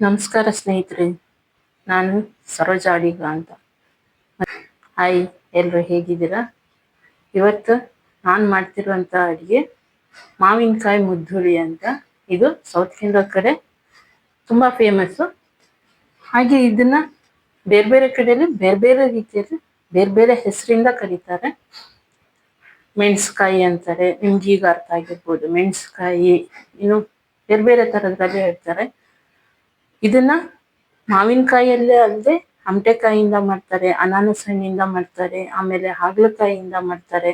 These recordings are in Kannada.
ನಮಸ್ಕಾರ ಸ್ನೇಹಿತರೆ, ನಾನು ಸರೋಜಾ ಅಡಿಗ ಅಂತ. ಹಾಯ್, ಎಲ್ಲರೂ ಹೇಗಿದ್ದೀರಾ? ಇವತ್ತು ನಾನು ಮಾಡ್ತಿರುವಂಥ ಅಡುಗೆ ಮಾವಿನಕಾಯಿ ಮುದ್ದುಳಿ ಅಂತ. ಇದು ಸೌತ್ ಇಂಡಿಯಾ ಕಡೆ ತುಂಬ ಫೇಮಸ್ಸು. ಹಾಗೆ ಇದನ್ನು ಬೇರೆ ಬೇರೆ ಕಡೆಯಲ್ಲಿ ಬೇರೆ ಬೇರೆ ರೀತಿಯಲ್ಲಿ ಬೇರೆ ಬೇರೆ ಹೆಸರಿಂದ ಕರೀತಾರೆ. ಮೆಣಸ್ಕಾಯಿ ಅಂತಾರೆ, ನಿಮ್ಗೆ ಈಗ ಅರ್ಥ ಆಗಿರ್ಬೋದು. ಮೆಣಸ್ಕಾಯಿ ಇನ್ನು ಬೇರೆ ಬೇರೆ ಥರದ್ರಲ್ಲಿ ಹೇಳ್ತಾರೆ. ಇದನ್ನ ಮಾವಿನಕಾಯಿಯಲ್ಲೇ ಅಲ್ಲದೆ ಹಮಟೆಕಾಯಿಯಿಂದ ಮಾಡ್ತಾರೆ, ಅನಾನಸ್ ಹಣ್ಣಿಂದ ಮಾಡ್ತಾರೆ, ಆಮೇಲೆ ಹಾಗಲಕಾಯಿಯಿಂದ ಮಾಡ್ತಾರೆ.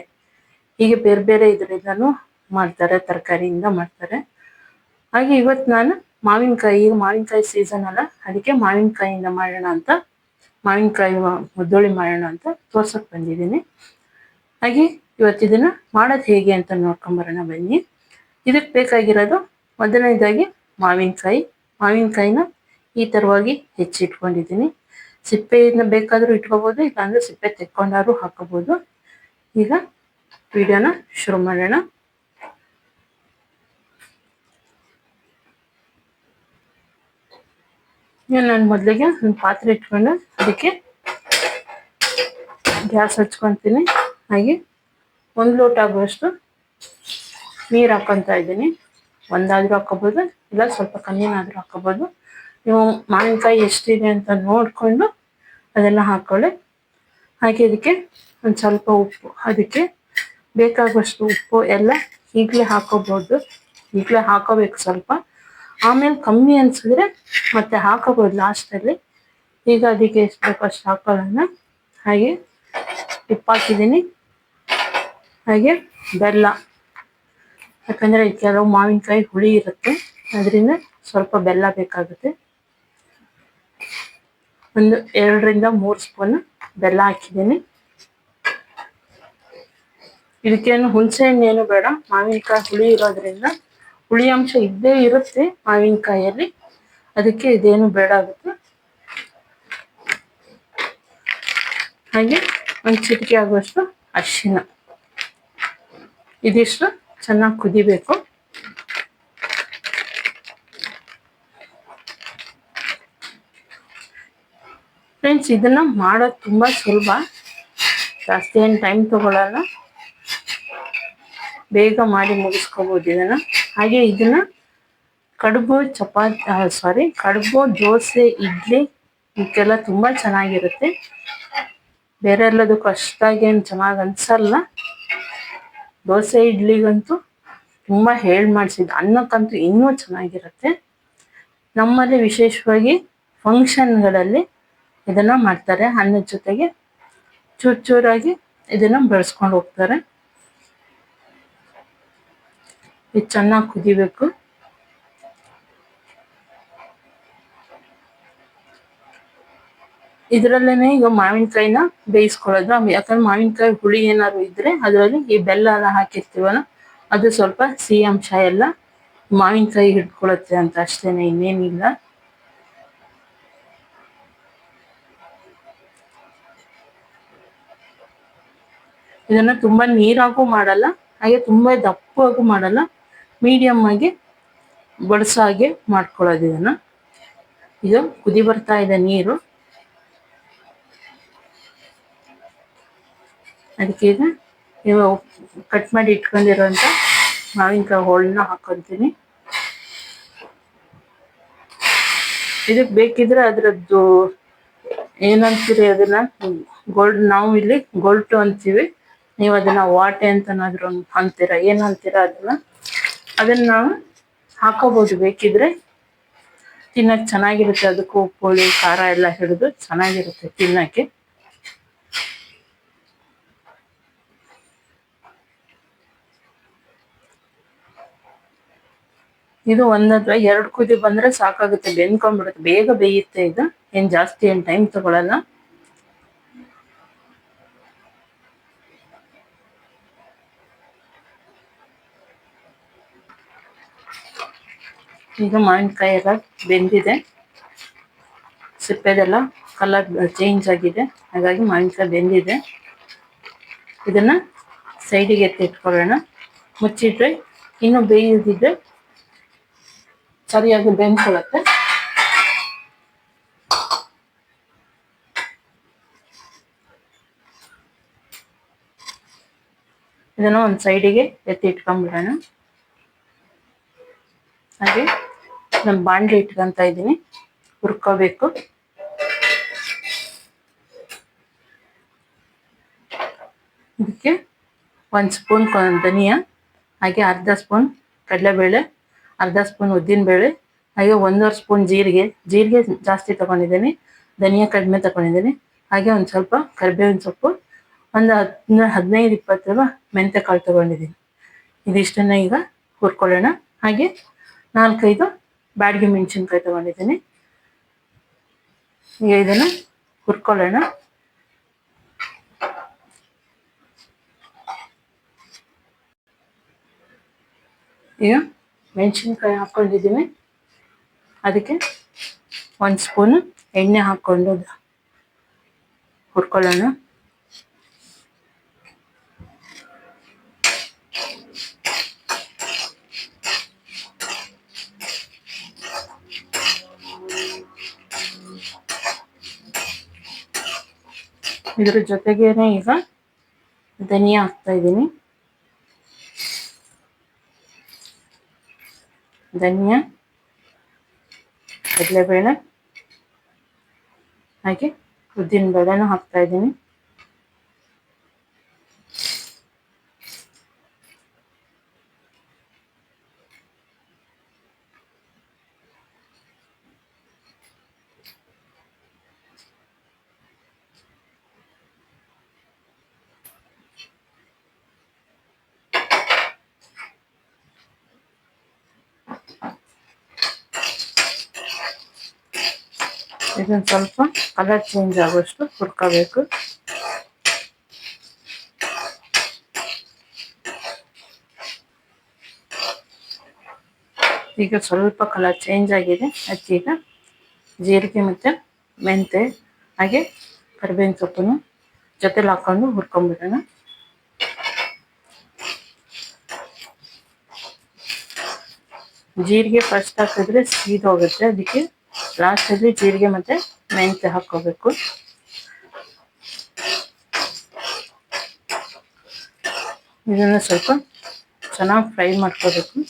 ಹೀಗೆ ಬೇರೆ ಬೇರೆ ಇದರಿಂದನೂ ಮಾಡ್ತಾರೆ, ತರಕಾರಿಯಿಂದ ಮಾಡ್ತಾರೆ. ಹಾಗೆ ಇವತ್ತು ನಾನು ಮಾವಿನಕಾಯಿ ಸೀಸನ್ ಅಲ್ಲ, ಅದಕ್ಕೆ ಮಾವಿನಕಾಯಿಯಿಂದ ಮಾಡೋಣ ಅಂತ, ಮಾವಿನಕಾಯಿ ಮುದ್ದೋಳಿ ಮಾಡೋಣ ಅಂತ ತೋರ್ಸಕ್ಕೆ ಬಂದಿದ್ದೀನಿ. ಹಾಗೆ ಇವತ್ತು ಇದನ್ನ ಮಾಡೋದು ಹೇಗೆ ಅಂತ ನೋಡ್ಕೊಂಬರೋಣ ಬನ್ನಿ. ಇದಕ್ಕೆ ಬೇಕಾಗಿರೋದು ಮೊದಲನೇದಾಗಿ ಮಾವಿನಕಾಯಿನ ಈ ಥರವಾಗಿ ಹೆಚ್ಚಿಟ್ಕೊಂಡಿದ್ದೀನಿ. ಸಿಪ್ಪೆಯಿಂದ ಬೇಕಾದರೂ ಇಟ್ಕೋಬೋದು, ಇಲ್ಲಾಂದ್ರೆ ಸಿಪ್ಪೆ ತೆಕ್ಕೊಂಡಾದ್ರೂ ಹಾಕೋಬೋದು. ಈಗ ವಿಡಿಯೋನ ಶುರು ಮಾಡೋಣ. ನಾನು ಮೊದಲಿಗೆ ಒಂದು ಪಾತ್ರೆ ಇಟ್ಕೊಂಡು ಅದಕ್ಕೆ ಗ್ಯಾಸ್ ಹಚ್ಕೊತೀನಿ. ಹಾಗೆ 1 ಲೋಟ ಆಗುವಷ್ಟು ನೀರು ಹಾಕೊತಾ ಇದ್ದೀನಿ. ಒಂದಾದ್ರೂ ಹಾಕೋಬೋದು, ಇಲ್ಲ ಸ್ವಲ್ಪ ಕಮ್ಮಿನಾದ್ರೂ ಹಾಕೋಬೋದು. ನೀವು ಮಾವಿನಕಾಯಿ ಎಷ್ಟಿದೆ ಅಂತ ನೋಡಿಕೊಂಡು ಅದೆಲ್ಲ ಹಾಕೊಳ್ಳಿ. ಹಾಗೆ ಇದಕ್ಕೆ ಒಂದು ಸ್ವಲ್ಪ ಉಪ್ಪು, ಅದಕ್ಕೆ ಬೇಕಾಗುವಷ್ಟು ಉಪ್ಪು ಎಲ್ಲ ಈಗಲೇ ಹಾಕೋಬೋದು. ಈಗಲೇ ಹಾಕೋಬೇಕು ಸ್ವಲ್ಪ, ಆಮೇಲೆ ಕಮ್ಮಿ ಅನಿಸಿದ್ರೆ ಮತ್ತೆ ಹಾಕೋಬೋದು ಲಾಸ್ಟಲ್ಲಿ. ಈಗ ಅದಕ್ಕೆ ಎಷ್ಟು ಬೇಕೋ ಅಷ್ಟು ಹಾಕೊಳ್ಳೋಣ. ಹಾಗೆ ಉಪ್ಪು ಹಾಕಿದ್ದೀನಿ. ಹಾಗೆ ಬೆಲ್ಲ, ಯಾಕಂದರೆ ಕೆಲವು ಮಾವಿನಕಾಯಿ ಹುಳಿ ಇರುತ್ತೆ, ಅದರಿಂದ ಸ್ವಲ್ಪ ಬೆಲ್ಲ ಬೇಕಾಗುತ್ತೆ. ಒಂದು 2 ರಿಂದ 3 ಸ್ಪೂನ್ ಬೆಲ್ಲ ಹಾಕಿದ್ದೀನಿ. ಇದಕ್ಕೇನು ಹುಣಸೆ ಹಣ್ಣೇನು ಬೇಡ, ಮಾವಿನಕಾಯಿ ಹುಳಿ ಇರೋದ್ರಿಂದ ಹುಳಿ ಅಂಶ ಇದ್ದೇ ಇರುತ್ತೆ ಮಾವಿನಕಾಯಲ್ಲಿ, ಅದಕ್ಕೆ ಇದೇನು ಬೇಡ ಆಗುತ್ತೆ. ಹಾಗೆ ಒಂದು ಚಿಟಿಕೆ ಆಗುವಷ್ಟು ಅರಿಶಿನ. ಇದಿಷ್ಟು ಚೆನ್ನಾಗಿ ಕುದಿಬೇಕು. ಫ್ರೆಂಡ್ಸ್, ಇದನ್ನ ಮಾಡೋದು ತುಂಬ ಸುಲಭ, ಜಾಸ್ತಿ ಏನು ಟೈಮ್ ತಗೊಳ್ಳಲ್ಲ, ಬೇಗ ಮಾಡಿ ಮುಗಿಸ್ಕೋಬೋದು ಇದನ್ನ. ಹಾಗೆ ಇದನ್ನ ಕಡುಬು, ದೋಸೆ, ಇಡ್ಲಿ ಇದಕ್ಕೆಲ್ಲ ತುಂಬ ಚೆನ್ನಾಗಿರುತ್ತೆ. ಬೇರೆ ಎಲ್ಲದಕ್ಕೂ ಅಷ್ಟಾಗೇನು ಚೆನ್ನಾಗಿ ಅನ್ಸಲ್ಲ. ದೋಸೆ ಇಡ್ಲಿಗಂತೂ ತುಂಬ ಮಾಡಿಸಿದ್ದು, ಅನ್ನಕ್ಕಂತೂ ಇನ್ನೂ ಚೆನ್ನಾಗಿರುತ್ತೆ. ನಮ್ಮಲ್ಲಿ ವಿಶೇಷವಾಗಿ ಫಂಕ್ಷನ್ಗಳಲ್ಲಿ ಇದನ್ನ ಮಾಡ್ತಾರೆ. ಅನ್ನದ ಜೊತೆಗೆ ಚೂರಾಗಿ ಇದನ್ನ ಬೆಳೆಸ್ಕೊಂಡು ಹೋಗ್ತಾರೆ. ಇದು ಚೆನ್ನಾಗಿ ಕುದಿಬೇಕು. ಇದರಲ್ಲೇನೆ ಈಗ ಮಾವಿನಕಾಯಿನ ಬೇಯಿಸ್ಕೊಳ್ಳೋದು. ಯಾಕಂದ್ರೆ ಮಾವಿನಕಾಯಿ ಹುಳಿ ಏನಾದ್ರು ಇದ್ರೆ ಅದರಲ್ಲಿ ಈ ಬೆಲ್ಲ ಎಲ್ಲ ಹಾಕಿರ್ತೀವಲ್ಲ, ಅದು ಸ್ವಲ್ಪ ಸಿಹಿ ಅಂಶ ಎಲ್ಲ ಮಾವಿನಕಾಯಿ ಹಿಡ್ಕೊಳತ್ತೆ ಅಂತ ಅಷ್ಟೇನೆ, ಇನ್ನೇನಿಲ್ಲ. ಇದನ್ನ ತುಂಬಾ ನೀರಾಗೂ ಮಾಡಲ್ಲ, ಹಾಗೆ ತುಂಬಾ ದಪ್ಪಗೂ ಮಾಡಲ್ಲ, ಮೀಡಿಯಂ ಆಗಿ ಬಡ್ಸೋ ಹಾಗೆ ಮಾಡ್ಕೊಳ್ಳೋದು ಇದನ್ನ. ಇದು ಕುದಿ ಬರ್ತಾ ಇದೆ ನೀರು, ಅದಕ್ಕೆ ಈಗ ನೀವು ಕಟ್ ಮಾಡಿ ಇಟ್ಕೊಂಡಿರೋಂಥ ಮಾವಿನಕಾಯಿ ಹೋಳನ್ನ ಹಾಕೊತೀನಿ. ಇದಕ್ಕೆ ಬೇಕಿದ್ರೆ ಅದರದ್ದು ಏನಂತೀರಿ ಅದನ್ನ, ನಾವು ಇಲ್ಲಿ ಗೋಲ್ಟು ಅಂತೀವಿ, ನೀವು ಅದನ್ನ ವಾಟೆ ಅಂತನಾದ್ರೂ ಅಂತೀರಾ, ಏನಂತೀರಾ ಅದನ್ನ ನಾವು ಹಾಕೋಬಹುದು ಬೇಕಿದ್ರೆ. ತಿನ್ನಕ್ಕೆ ಚೆನ್ನಾಗಿರುತ್ತೆ, ಅದಕ್ಕೂ ಉಪ್ಪು ಹುಳಿ ಖಾರ ಎಲ್ಲ ಹಿಡಿದು ಚೆನ್ನಾಗಿರುತ್ತೆ ತಿನ್ನಕ್ಕೆ. ಇದು 1 ಅಥವಾ 2 ಕುದಿ ಬಂದ್ರೆ ಸಾಕಾಗುತ್ತೆ, ಬೆಂದ್ಕೊಂಡ್ಬಿಡುತ್ತೆ, ಬೇಗ ಬೇಯುತ್ತೆ. ಇದು ಏನ್ ಜಾಸ್ತಿ ಏನ್ ಟೈಮ್ ತಗೊಳಲ್ಲ. ಈಗ ಮಾವಿನಕಾಯಿ ಎಲ್ಲ ಬೆಂದಿದೆ, ಸಿಪ್ಪೆದೆಲ್ಲ ಕಲರ್ ಚೇಂಜ್ ಆಗಿದೆ, ಹಾಗಾಗಿ ಮಾವಿನಕಾಯಿ ಬೆಂದಿದೆ. ಇದನ್ನ ಸೈಡಿಗೆ ಎತ್ತಿಟ್ಕೊಳ್ಳೋಣ. ಮುಚ್ಚಿಟ್ರೆ ಇನ್ನು ಬೇಯೋದಿದ್ರೆ ಸರಿಯಾಗಿ ಬೆಂದ್ಕೊಳ್ಳುತ್ತೆ. ಇದನ್ನು ಒಂದು ಸೈಡಿಗೆ ಎತ್ತಿ ಇಟ್ಕೊಂಡ್ಬಿಡೋಣ. ಹಾಗೆ ನಾನು ಬಾಣಲೆ ಇಟ್ಕೊಂತ ಇದ್ದೀನಿ, ಹುರ್ಕೋಬೇಕು. ಇದಕ್ಕೆ 1 ಸ್ಪೂನ್ ಧನಿಯಾ, ಹಾಗೆ ಅರ್ಧ ಸ್ಪೂನ್ ಕಡಲೆಬೇಳೆ, ಅರ್ಧ ಸ್ಪೂನ್ ಉದ್ದಿನಬೇಳೆ, ಹಾಗೆ 1.5 ಸ್ಪೂನ್ ಜೀರಿಗೆ ಜಾಸ್ತಿ ತಗೊಂಡಿದ್ದೀನಿ, ಧನಿಯಾ ಕಡಿಮೆ ತಗೊಂಡಿದ್ದೀನಿ. ಹಾಗೆ ಒಂದು ಸ್ವಲ್ಪ ಕರಿಬೇವಿನ ಸೊಪ್ಪು, ಒಂದು 15-20 ಮೆಂತ್ಯ ಕಾಳು ತಗೊಂಡಿದ್ದೀನಿ. ಇದಿಷ್ಟನ್ನ ಈಗ ಹುರ್ಕೊಳ್ಳೋಣ. ಹಾಗೆ 4-5 ಬ್ಯಾಡಗಿ ಮೆಣಸಿನ್ಕಾಯಿ ತಗೊಂಡಿದ್ದೀನಿ. ಈಗ ಇದನ್ನು ಹುರ್ಕೊಳ್ಳೋಣ. ಈಗ ಮೆಣಸಿನ್ಕಾಯಿ ಹಾಕ್ಕೊಂಡಿದ್ದೀನಿ, ಅದಕ್ಕೆ 1 ಸ್ಪೂನು ಎಣ್ಣೆ ಹಾಕ್ಕೊಂಡು ಹುರ್ಕೊಳ್ಳೋಣ. ಇದ್ರ ಜೊತೆಗೇನೆ ಈಗ ಧನಿಯಾ ಹಾಕ್ತಾ ಇದ್ದೀನಿ. ಧನಿಯಾ, ಕಡಲೆಬೇಳೆ, ಹಾಗೆ ಉದ್ದಿನಬೇಳೆನೂ ಹಾಕ್ತಾ ಇದ್ದೀನಿ. ಇದನ್ನು ಸ್ವಲ್ಪ ಕಲರ್ ಚೇಂಜ್ ಆಗೋಷ್ಟು ಹುರ್ಕೋಬೇಕು. ಈಗ ಸ್ವಲ್ಪ ಕಲರ್ ಚೇಂಜ್ ಆಗಿದೆ. ಅದಕ್ಕೀಗ ಜೀರಿಗೆ ಮತ್ತು ಮೆಂತೆ ಹಾಗೆ ಕರಿಬೇವಿನ ಸೊಪ್ಪನ್ನು ಜೊತೆಲಿ ಹಾಕೊಂಡು ಹುರ್ಕೊಂಡ್ಬಿಡೋಣ. ಜೀರಿಗೆ ಫಸ್ಟ್ ಹಾಕಿದ್ರೆ ಸೀದೋಗುತ್ತೆ, ಅದಕ್ಕೆ ಲಾಸ್ಟಲ್ಲಿ ಜೀರಿಗೆ ಮತ್ತು ಮೆಂತೆ ಹಾಕ್ಕೋಬೇಕು. ಇದನ್ನು ಸ್ವಲ್ಪ ಚೆನ್ನಾಗಿ ಫ್ರೈ ಮಾಡ್ಕೋಬೇಕು.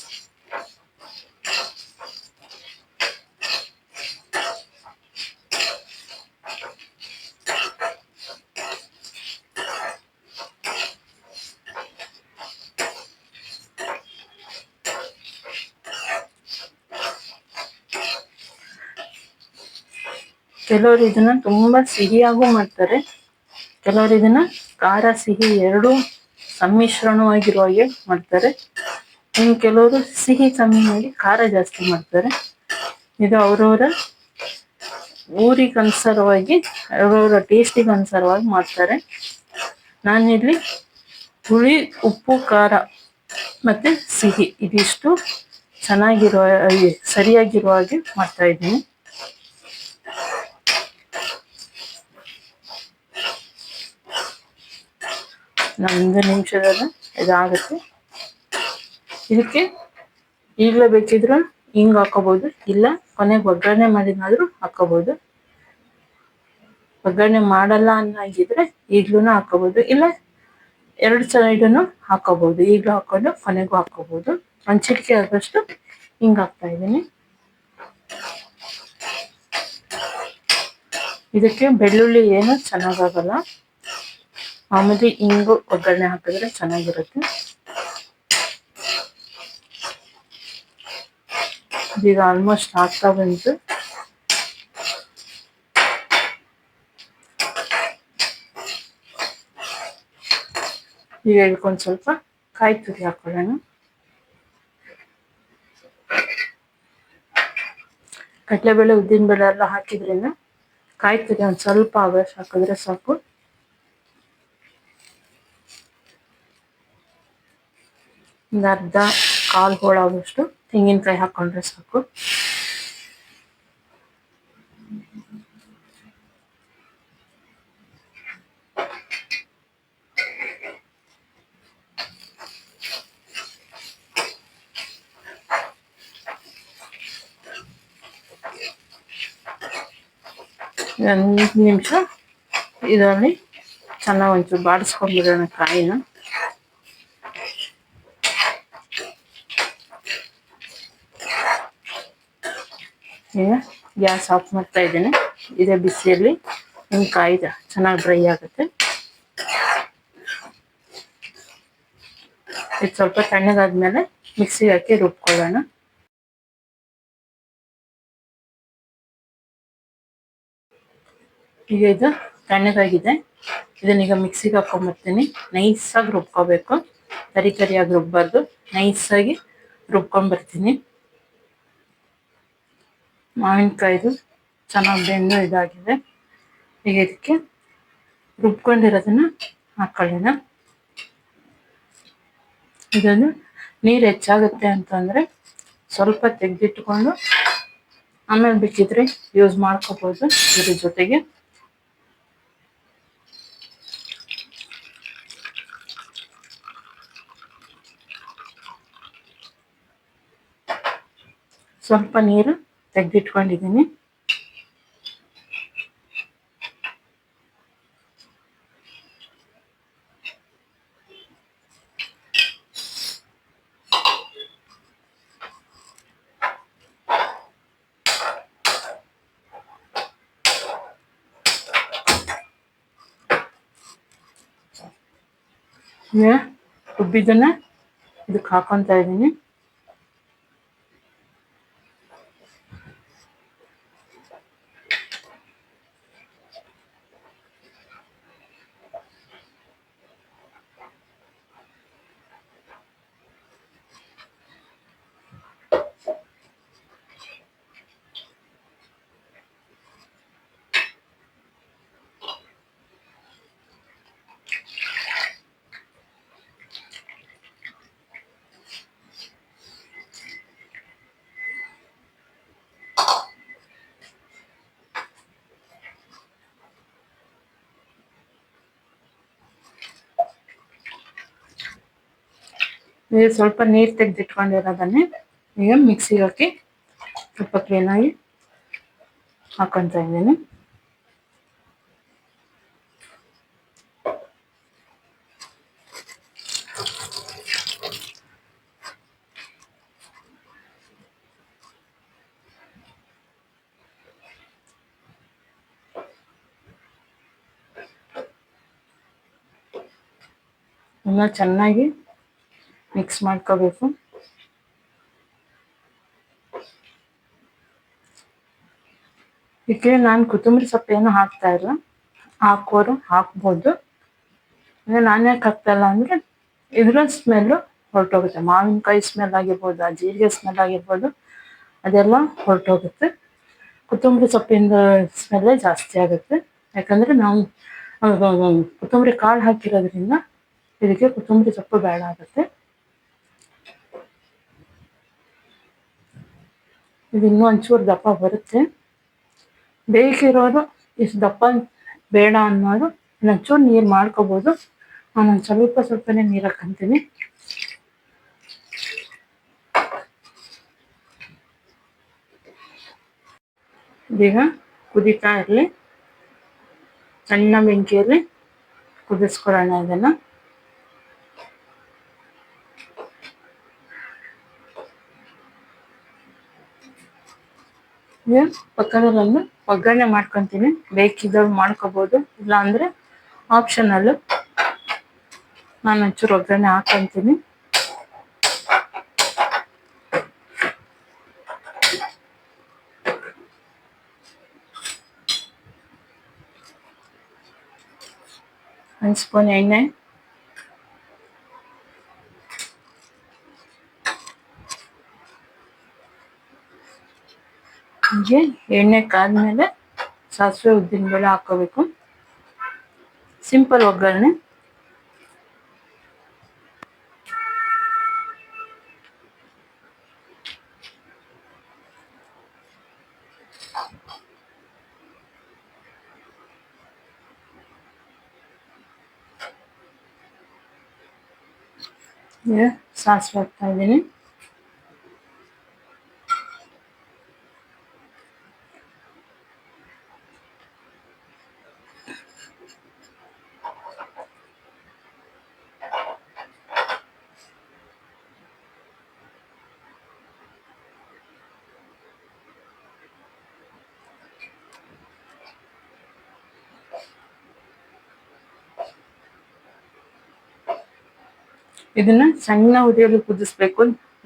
ಕೆಲವರು ಇದನ್ನ ತುಂಬಾ ಸಿಹಿಯಾಗೂ ಮಾಡ್ತಾರೆ, ಕೆಲವರು ಇದನ್ನ ಖಾರ ಸಿಹಿ ಎರಡೂ ಸಮ್ಮಿಶ್ರಣವಾಗಿರೋ ಹಾಗೆ ಮಾಡ್ತಾರೆ. ಇನ್ನು ಕೆಲವರು ಸಿಹಿ ಕಮ್ಮಿ ಮಾಡಿ ಖಾರ ಜಾಸ್ತಿ ಮಾಡ್ತಾರೆ. ಇದು ಅವರವರ ಊರಿಗೆ ಅನುಸಾರವಾಗಿ, ಅವರವರ ಟೇಸ್ಟಿಗೆ ಅನುಸಾರವಾಗಿ ಮಾಡ್ತಾರೆ. ನಾನಿಲ್ಲಿ ಹುಳಿ, ಉಪ್ಪು, ಖಾರ ಮತ್ತೆ ಸಿಹಿ ಇದಿಷ್ಟು ಚೆನ್ನಾಗಿರೋ ಸರಿಯಾಗಿರೋ ಹಾಗೆ ಮಾಡ್ತಾ ಇದ್ದೀನಿ. ಒಂದು ನಿಮಿಷದಲ್ಲಿ ಇದಾಗುತ್ತೆ. ಇದಕ್ಕೆ ಈಗಲೇ ಬೇಕಿದ್ರು ಹಿಂಗೆ ಹಾಕೋಬಹುದು, ಇಲ್ಲ ಕೊನೆಗೆ ಒಗ್ಗರಣೆ ಮಾಡಿದ್ರೂ ಹಾಕೋಬಹುದು. ಒಗ್ಗರಣೆ ಮಾಡಲ್ಲ ಅನ್ನಂಗಿದ್ರೆ ಈಗ್ಲೂ ಹಾಕೋಬಹುದು, ಇಲ್ಲ 2 ಸೈಡನ್ನು ಹಾಕೋಬಹುದು. ಈಗಲೂ ಹಾಕೊಂಡು ಕೊನೆಗೂ ಹಾಕೋಬಹುದು. ಒಂದು ಚಿಟಿಕೆ ಆದಷ್ಟು ಹಿಂಗೆ ಹಾಕ್ತಾ ಇದ್ದೀನಿ. ಇದಕ್ಕೆ ಬೆಳ್ಳುಳ್ಳಿ ಏನು ಚೆನ್ನಾಗಾಗಲ್ಲ, ಆಮೇಲೆ ಹಿಂಗು ಒಗ್ಗರಣೆ ಹಾಕಿದ್ರೆ ಚೆನ್ನಾಗಿರುತ್ತೆ. ಈಗ ಆಲ್ಮೋಸ್ಟ್ ಆಗ್ತಾ ಬಂತು. ಈಗ ಇದಕ್ಕೊಂದು ಸ್ವಲ್ಪ ಕಾಯಿ ತುರಿ ಹಾಕೊಳ್ಳೋಣ. ಕಡಲೆಬೇಳೆ, ಉದ್ದಿನಬೇಳೆ ಎಲ್ಲ ಹಾಕಿದ್ರಿಂದ ಕಾಯಿ ತುರಿ ಒಂದು ಸ್ವಲ್ಪ ಆಗೋಷ್ಟು ಹಾಕಿದ್ರೆ ಸಾಕು. ಒಂದು ಅರ್ಧ ಕಾಲು ಹೋಳಾಗೋಷ್ಟು ತೆಂಗಿನಕಾಯಿ ಹಾಕೊಂಡ್ರೆ ಸಾಕು. ಒಂದು ನಿಮಿಷ ಇದರಲ್ಲಿ ಚೆನ್ನಾಗಿ ಒಂಚೂರು ಬಾಡಿಸ್ಕೊಂಡ್ಬಿಡೋಣ ಕಾಯಿನ. ಈಗ ಗ್ಯಾಸ್ ಆಫ್ ಮಾಡ್ತಾ ಇದ್ದೇನೆ. ಇದೇ ಬಿಸಿಯಲ್ಲಿ ಹಿಂಗೆ ಕಾಯ್ದ ಚೆನ್ನಾಗಿ ಡ್ರೈ ಆಗುತ್ತೆ. ಇದು ಸ್ವಲ್ಪ ತಣ್ಣಗಾದ್ಮೇಲೆ ಮಿಕ್ಸಿಗೆ ಹಾಕಿ ರುಬ್ಕೊಳ್ಳೋಣ. ಈಗ ಇದು ತಣ್ಣಗಾಗಿದೆ. ಇದನ್ನೀಗ ಮಿಕ್ಸಿಗೆ ಹಾಕೊಂಡ್ಬರ್ತೀನಿ. ನೈಸಾಗಿ ರುಬ್ಕೋಬೇಕು, ತರಿಯಾಗಿ ರುಬ್ಬಾರ್ದು, ನೈಸಾಗಿ ರುಬ್ಕೊಂಡ್ಬರ್ತೀನಿ. ಮಾವಿನಕಾಯ್ದು ಚೆನ್ನಾಗಿ ಬೆಂದು ಇದಾಗಿದೆ. ಈಗ ಇದಕ್ಕೆ ರುಬ್ಕೊಂಡಿರೋದನ್ನ ಹಾಕೊಳ್ಳೋಣ. ಇದನ್ನು ನೀರು ಹೆಚ್ಚಾಗುತ್ತೆ ಅಂತಂದರೆ ಸ್ವಲ್ಪ ತೆಗೆದಿಟ್ಕೊಂಡು ಆಮೇಲೆ ಬೇಕಿದ್ರೆ ಯೂಸ್ ಮಾಡ್ಕೋಬೋದು. ಇದ್ರ ಜೊತೆಗೆ ಸ್ವಲ್ಪ ನೀರು ತೆಗೆದಿಟ್ಕೊಂಡಿದ್ದೀನಿ. ರುಬ್ಬಿದ್ದನ್ನ ಇದಕ್ಕೆ ಹಾಕೊತಾ ಇದ್ದೀನಿ. ಸ್ವಲ್ಪ ನೀರು ತೆಗೆದಿಟ್ಕೊಂಡಿರೋದನ್ನೇ ಈಗ ಮಿಕ್ಸಿಗೆ ಹಾಕಿ ಸ್ವಲ್ಪ ಕ್ಲೀನಾಗಿ ಹಾಕೊತಾ ಇದ್ದೀನಿ. ಇನ್ನು ಚೆನ್ನಾಗಿ ಮಿಕ್ಸ್ ಮಾಡ್ಕೋಬೇಕು. ಇದಕ್ಕೆ ನಾನು ಕೊತ್ತಂಬರಿ ಸೊಪ್ಪು ಏನು ಹಾಕ್ತಾ ಇಲ್ಲ, ಹಾಕೋರು ಹಾಕ್ಬೋದು. ನಾನು ಯಾಕೆ ಹಾಕ್ತಾಯಿಲ್ಲ ಅಂದರೆ ಇದ್ರ ಸ್ಮೆಲ್ಲು ಹೊರಟೋಗುತ್ತೆ. ಮಾವಿನಕಾಯಿ ಸ್ಮೆಲ್ ಆಗಿರ್ಬೋದು, ಆ ಜೀರಿಗೆ ಸ್ಮೆಲ್ ಆಗಿರ್ಬೋದು, ಅದೆಲ್ಲ ಹೊರಟೋಗುತ್ತೆ. ಕೊತ್ತಂಬರಿ ಸೊಪ್ಪಿಂದ ಸ್ಮೆಲ್ಲೇ ಜಾಸ್ತಿ ಆಗುತ್ತೆ. ಯಾಕಂದರೆ ನಾವು ಕೊತ್ತಂಬರಿ ಕಾಳು ಹಾಕಿರೋದ್ರಿಂದ ಇದಕ್ಕೆ ಕೊತ್ತಂಬರಿ ಸೊಪ್ಪು ಬೇಡ ಆಗುತ್ತೆ. ಇದು ಇನ್ನೂ ಒಂಚೂರು ದಪ್ಪ ಬರುತ್ತೆ. ಬೇಯಿಸಿರೋರು ಇಷ್ಟು ದಪ್ಪ ಬೇಡ ಅನ್ನೋರು ಒಂಚೂರು ನೀರು ಮಾಡ್ಕೋಬೋದು. ನಾನು ಸ್ವಲ್ಪನೇ ನೀರು ಹಾಕ್ಕೊಂತೀನಿ. ಇದೀಗ ಕುದೀತಾ ಇರಲಿ, ಸಣ್ಣ ಬೆಂಕಿಯಲ್ಲಿ ಕುದಿಸ್ಕೊಳ್ಳೋಣ. ಇದನ್ನು ಪಕ್ಕದಲ್ಲೊಂದು ಒಗ್ಗರಣೆ ಮಾಡ್ಕೊತೀನಿ. ಬೇಕಿದ್ದವ್ರು ಮಾಡ್ಕೋಬೋದು, ಇಲ್ಲ ಅಂದರೆ ಆಪ್ಷನಲ್ಲು. ನಾನು ಒಂಚೂರು ಒಗ್ಗರಣೆ ಹಾಕ್ಕೊತೀನಿ. ಒಂದು ಸ್ಪೂನ್ ಎಣ್ಣೆ, ಹೀಗೆ ಎಣ್ಣೆ ಕಾದ್ಮೇಲೆ ಸಾಸಿವೆ ಉದ್ದಿನಬೇಳೆ ಹಾಕೋಬೇಕು. ಸಿಂಪಲ್ ಒಗ್ಗರಣೆ. ಸಾಸಿವೆ ಹಾಕ್ತಾ ಇದ್ದೀನಿ. ಇದನ್ನ ಸಣ್ಣ ಉರಿಯಲ್ಲಿ ಕುದಿಸ್ಬೇಕು.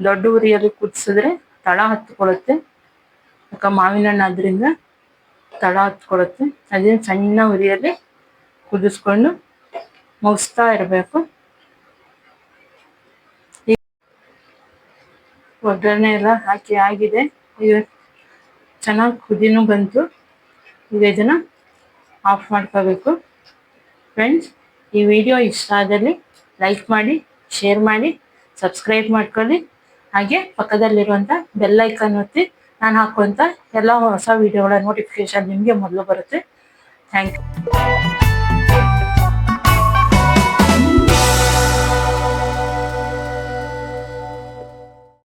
ದೊಡ್ಡ ಉರಿಯಲ್ಲಿ ಕುದಿಸಿದ್ರೆ ತಳ ಹತ್ಕೊಳ್ಳುತ್ತೆ. ಮಾವಿನ ಹಣ್ಣು ಆದ್ರಿಂದ ತಳ ಹತ್ಕೊಳ್ಳುತ್ತೆ. ಅದೇ ಸಣ್ಣ ಉರಿಯಲ್ಲಿ ಕುದಿಸ್ಕೊಂಡು ಮುಗಿಸ್ತಾ ಇರಬೇಕು. ಒಗ್ಗರಣೆ ಎಲ್ಲ ಹಾಕಿ ಆಗಿದೆ. ಈಗ ಚೆನ್ನಾಗಿ ಕುದಿನೂ ಬಂತು. ಈಗ ಇದನ್ನ ಆಫ್ ಮಾಡ್ಕೋಬೇಕು. ಫ್ರೆಂಡ್ಸ್, ಈ ವಿಡಿಯೋ ಇಷ್ಟ ಆದಲ್ಲಿ ಲೈಕ್ ಮಾಡಿ, ಶೇರ್ ಮಾಡಿ, ಸಬ್ಸ್ಕ್ರೈಬ್ ಮಾಡ್ಕೊಳ್ಳಿ. ಹಾಗೆ ಪಕ್ಕದಲ್ಲಿರುವಂಥ ಬೆಲ್ ಐಕಾನ್ ಒತ್ತಿ. ನಾನು ಹಾಕುವಂಥ ಎಲ್ಲ ಹೊಸ ವಿಡಿಯೋಗಳ ನೋಟಿಫಿಕೇಶನ್ ನಿಮಗೆ ಮೊದಲು ಬರುತ್ತೆ. Thank you.